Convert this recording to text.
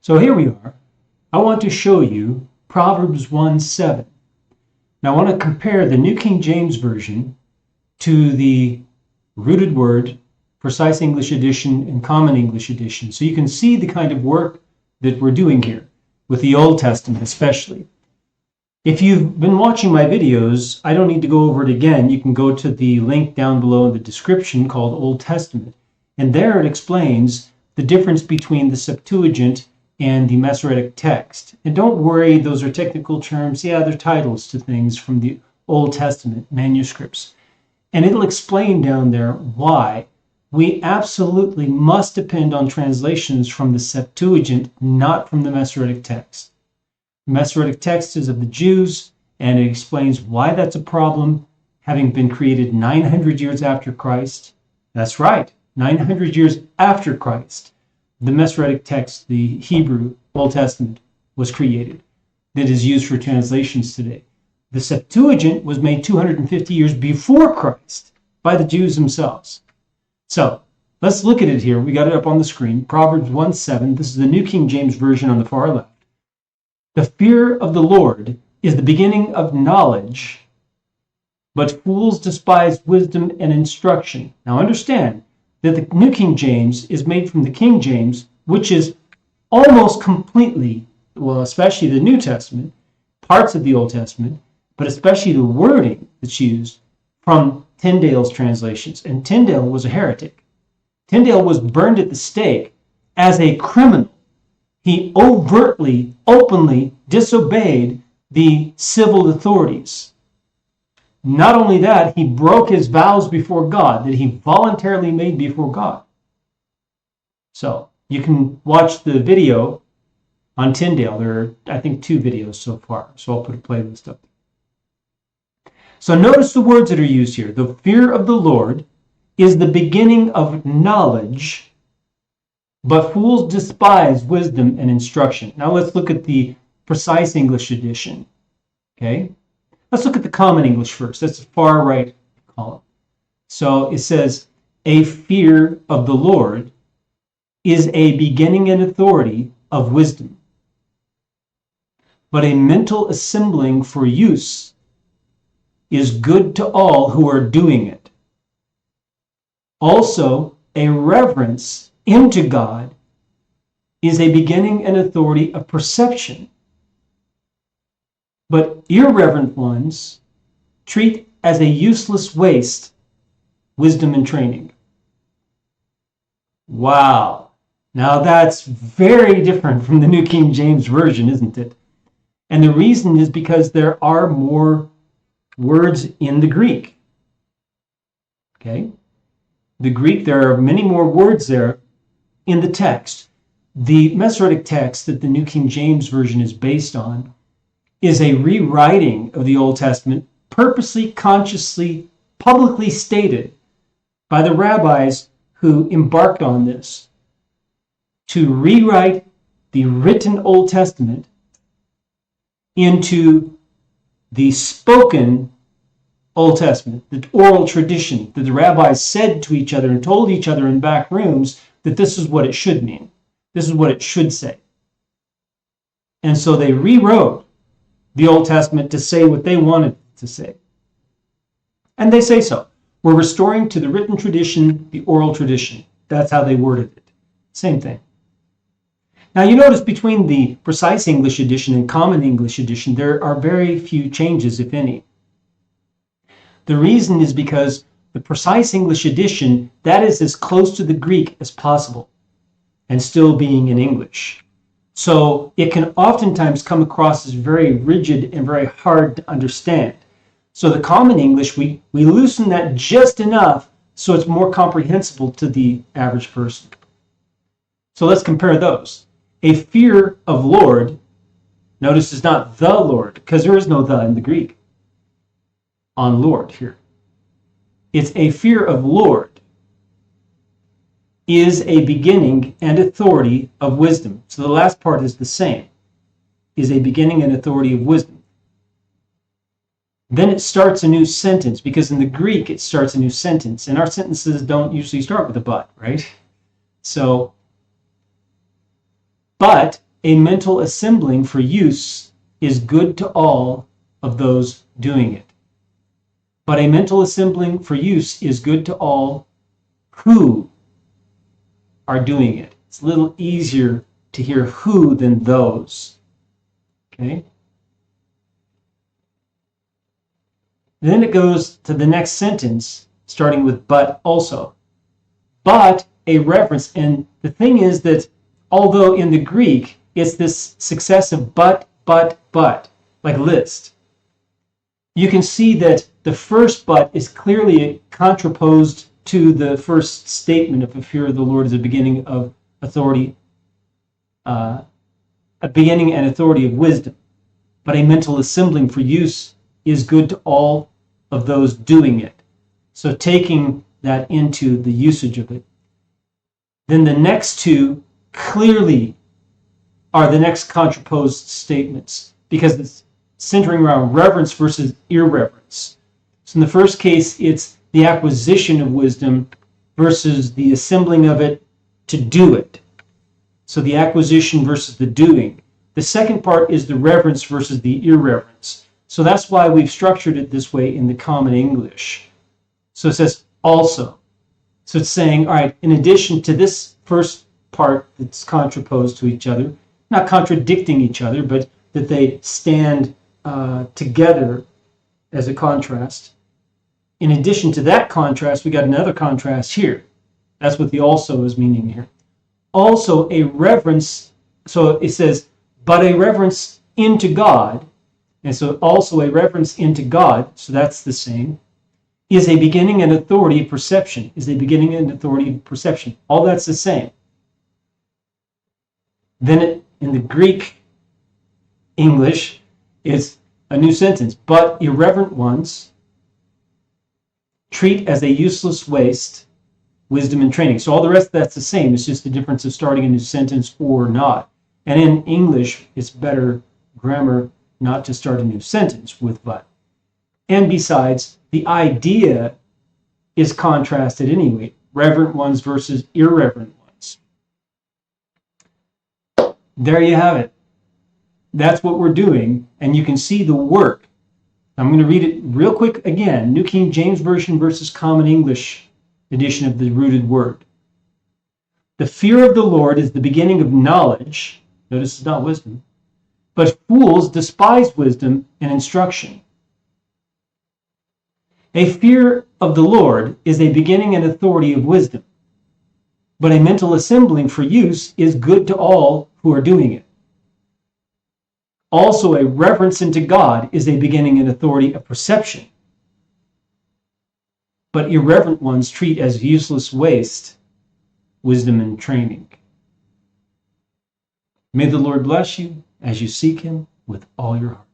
So here we are. I want to show you Proverbs 1.7. Now I want to compare the New King James Version to the Rooted Word, Precise English Edition, and Common English Edition, so you can see the kind of work that we're doing here, with the Old Testament especially. If you've been watching my videos, I don't need to go over it again. You can go to the link down below in the description called Old Testament, and there it explains the difference between the Septuagint and the Masoretic text. And don't worry, those are technical terms. Yeah, they're titles to things from the Old Testament manuscripts. And it'll explain down there why we absolutely must depend on translations from the Septuagint, not from the Masoretic text. The Masoretic text is of the Jews, and it explains why that's a problem, having been created 900 years after Christ. That's right, 900 years after Christ. The Masoretic text, the Hebrew Old Testament, was created, that is used for translations today. The Septuagint was made 250 years before Christ by the Jews themselves. So let's look at it here. We got it up on the screen. Proverbs 1.7. This is the New King James Version on the far left. The fear of the Lord is the beginning of knowledge, but fools despise wisdom and instruction. Now understand that the New King James is made from the King James, which is almost completely, well, especially the New Testament, parts of the Old Testament, but especially the wording that's used from Tyndale's translations. And Tyndale was a heretic. Tyndale was burned at the stake as a criminal. He overtly, openly disobeyed the civil authorities. Not only that, he broke his vows before God that he voluntarily made before God. So you can watch the video on Tyndale. There are, I think, 2 videos so far. So I'll put a playlist up. So notice the words that are used here. The fear of the Lord is the beginning of knowledge, but fools despise wisdom and instruction. Now let's look at the Precise English Edition. Okay? Let's look at the Common English first. That's the far right column. So it says, a fear of the Lord is a beginning and authority of wisdom, but a mental assembling for use is good to all who are doing it. Also, a reverence into God is a beginning and authority of perception, but irreverent ones treat as a useless waste wisdom and training. Wow. Now that's very different from the New King James Version, isn't it? And the reason is because there are more words in the Greek. Okay? The Greek, there are many more words there in the text. The Masoretic text that the New King James Version is based on is a rewriting of the Old Testament, purposely, consciously, publicly stated by the rabbis who embarked on this to rewrite the written Old Testament into the spoken Old Testament, the oral tradition that the rabbis said to each other and told each other in back rooms that this is what it should mean. This is what it should say. And so they rewrote the Old Testament to say what they wanted to say. And they say so. We're restoring to the written tradition the oral tradition. That's how they worded it. Same thing. Now you notice between the Precise English Edition and Common English Edition, there are very few changes, if any. The reason is because the Precise English Edition, that is as close to the Greek as possible and still being in English. So it can oftentimes come across as very rigid and very hard to understand. So the Common English, we loosen that just enough so it's more comprehensible to the average person. So let's compare those. A fear of Lord, notice it's not the Lord, because there is no the in the Greek on Lord here. It's a fear of Lord is a beginning and authority of wisdom. So the last part is the same, is a beginning and authority of wisdom. Then it starts a new sentence, because in the Greek it starts a new sentence, and our sentences don't usually start with a but, right? So, but a mental assembling for use is good to all of those doing it. But a mental assembling for use is good to all who are doing it. It's a little easier to hear who than those. Okay? Then it goes to the next sentence, starting with but also. But a reverence. And the thing is that although in the Greek, it's this successive but, like list, you can see that the first but is clearly contraposed to the first statement of the fear of the Lord as a beginning of authority, a beginning and authority of wisdom. But a mental assembling for use is good to all of those doing it. So taking that into the usage of it. Then the next two clearly are the next contraposed statements because it's centering around reverence versus irreverence. So in the first case, it's the acquisition of wisdom versus the assembling of it to do it. So the acquisition versus the doing. The second part is the reverence versus the irreverence. So that's why we've structured it this way in the Common English. So it says also. So it's saying, all right, in addition to this first part that's contraposed to each other, not contradicting each other, but that they stand together as a contrast. In addition to that contrast, we got another contrast here. That's what the also is meaning here. Also a reverence, so it says, but a reverence into God, and so also a reverence into God, so that's the same, is a beginning and authority of perception, is a beginning and authority of perception. All that's the same. Then in the Greek English, it's a new sentence. But irreverent ones treat as a useless waste wisdom and training. So all the rest of that's the same. It's just the difference of starting a new sentence or not. And in English, it's better grammar not to start a new sentence with but. And besides, the idea is contrasted anyway. Reverent ones versus irreverent ones. There you have it. That's what we're doing, and you can see the work. I'm going to read it real quick again. New King James Version versus Common English edition of the rooted word. The fear of the Lord is the beginning of knowledge. Notice it's not wisdom. But fools despise wisdom and instruction. A fear of the Lord is a beginning and authority of wisdom. But a mental assembling for use is good to all who are doing it. Also, a reverence into God is a beginning and authority of perception. But irreverent ones treat as useless waste wisdom and training. May the Lord bless you as you seek Him with all your heart.